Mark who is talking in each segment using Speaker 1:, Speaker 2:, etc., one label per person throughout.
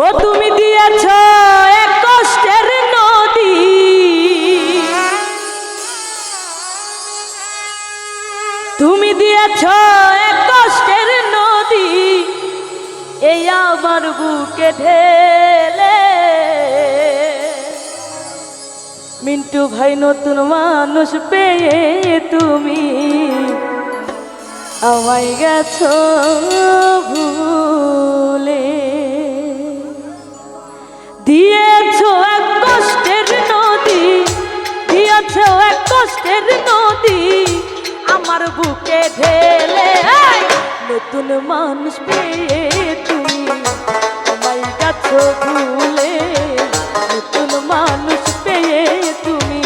Speaker 1: ও তুমি দিয়েছ এক কষ্টের নদী, তুমি দিয়েছ এক কষ্টের নদী, এই আমার বুকে ঢেলে। মিন্টু ভাই নতুন মানুষ পেয়ে তুমি আমায় গেছো ভুলে। দিয়েছো এক কষ্টের নদী, দিয়েছো এক কষ্টের নদী, আমার বুকে ঢেলে। নতুন মানুষ পেয়ে তুমি আমায় গেছো ভুলে, নতুন মানুষ পেয়ে তুমি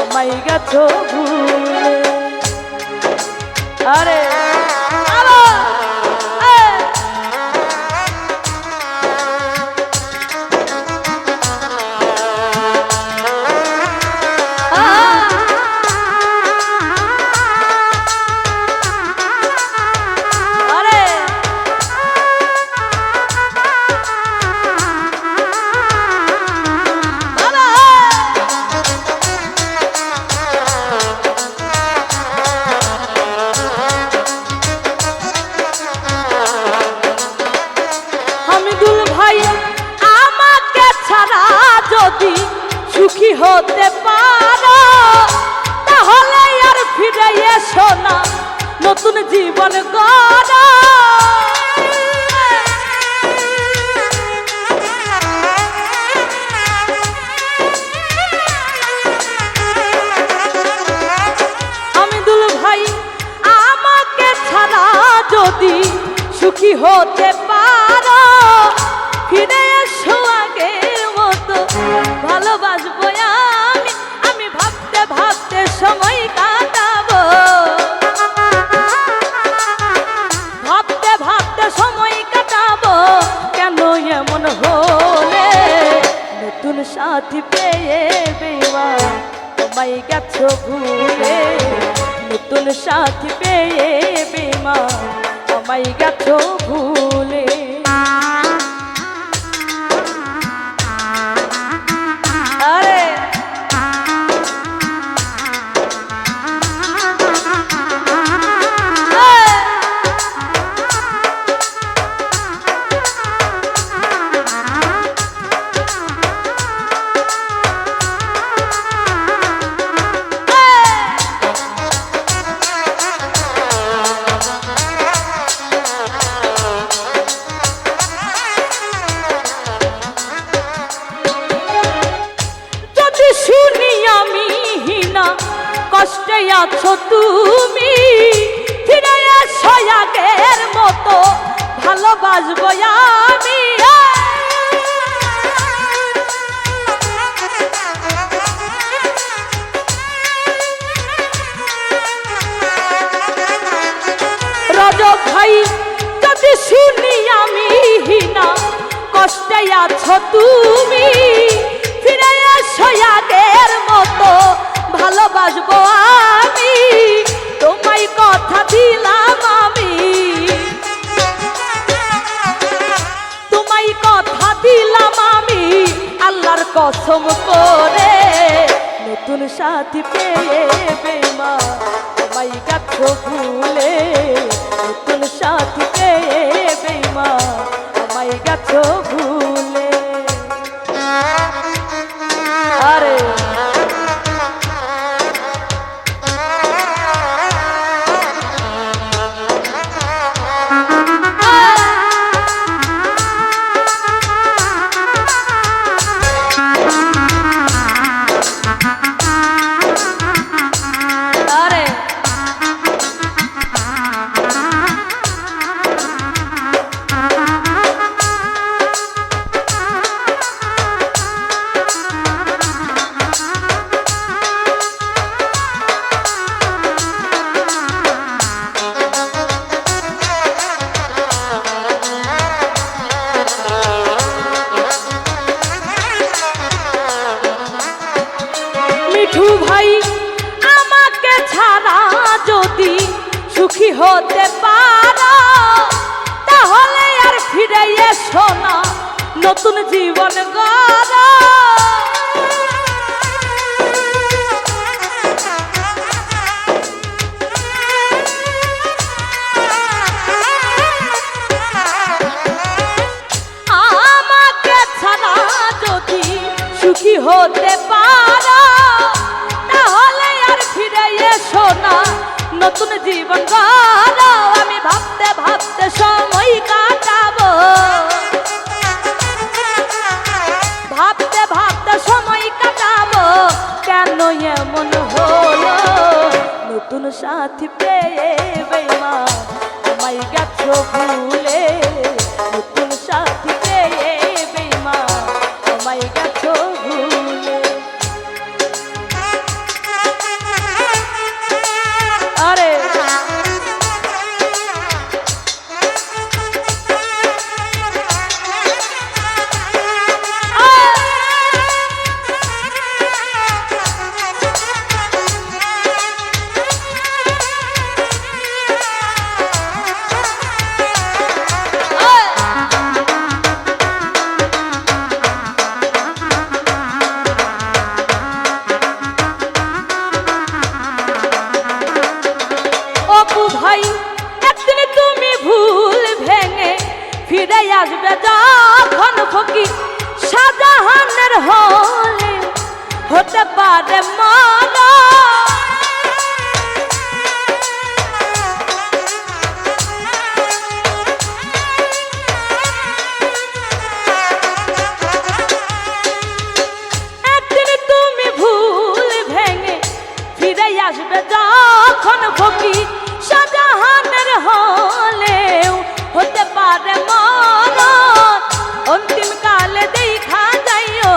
Speaker 1: আমায় গেছো ভুলে। আরে যদি সুখী হতে পারো তাহলে আর ফিরে এসো না, নতুন জীবন গড়ো। হামিদুল ভাই আমাকে ছাড়া যদি সুখী হতে পারো ফিরে এসো আগের মতো, ভালোবাসবো আমি, আমি ভাবতে ভাবতে সময় কাটাবো, ভাবতে ভাবতে সময় কাটাবো। কেন এমন হলে নতুন সাথী পেয়ে বেঈমান আমায় গেছো ভুলে, নতুন সাথী পেয়ে বেঈমান আমায় গেছো ভুলে। কষ্টে আছো তুমি ফিরে এসো আগের মতো, ভালোবাসবো আমি। রজব ভাই যদি শুনি আমি হিনা কষ্টে আছো তুমি ফিরে এসো আগের মতো, ভালোবাসবো আমি। তোমায় কথা দিলাম আমি, তোমায় কথা দিলাম আমি আল্লাহর কসম করে, নতুন সাথী পেয়ে বেঈমান আমায় গেছো ভুলে, নতুন সাথী পেয়ে বেঈমান আমায় গেছো ভুলে। আরে মিঠু ভাই আমাকে ছাড়া যদি সুখী হতে পারো তাহলে আর ফিরে এসো না, নতুন জীবন গড়া। আমাকে ছাড়া যদি সুখী হতে পারো তাহলে আর ফিরে এসো না, নতুন জীবন গড়ো। আমি ভাবতে ভাবতে সময় কাটাবো, ভাবতে ভাবতে সময় কাটাবো, কেন এমন হলো? নতুন সাথী পেয়ে বেঈমান আমায় গেছো ভুলে, নতুন সাথী পেয়ে বেঈমান আমায় গেছো ভুলে। আরে ভাই একদিন তুমি ভুল ভেঙে ফিরে আসবে যখন ফকির শাহজাহানের হলে হতে পারে মারা। একদিন তুমি ভুল ভেঙে ফিরে আসবে যখন ফকির শাহজাহানের হলেও হতে পারে মরণ। অন্তিম কালে দেখা যাইও,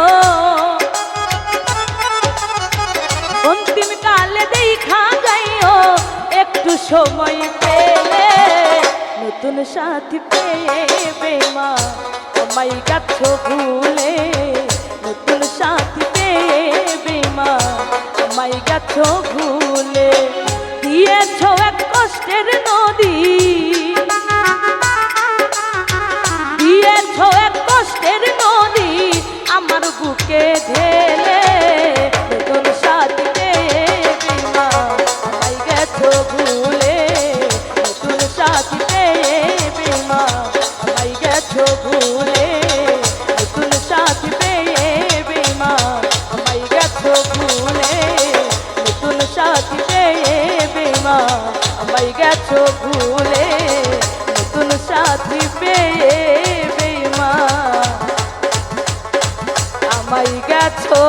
Speaker 1: অন্তিম কালে দেখা যাইও একটু সময় পেলে, নতুন সাথী পেয়ে বেঈমান আমায় গেছো ভুলে, নতুন সাথী পেয়ে বেঈমান আমায় গেছো ভুলে। দিয়েছ এক কষ্টের নদী, দিয়েছ এক কষ্টের নদী আমার বুকে ঢেলে, নতুন সাথী পেয়ে বেঈমান আমায় গেছো ভুলে, নতুন সাথী পেয়ে বেঈমান আমায় গেছো ভুলে, নতুন সাথী পেয়ে বেঈমান আমায় গেছো ভুলে, নতুন সাথী পেয়ে বেঈমান আমায় গেছো ভুলে, নতুন সাথী পেয়ে বেঈমান আমায় গেছো।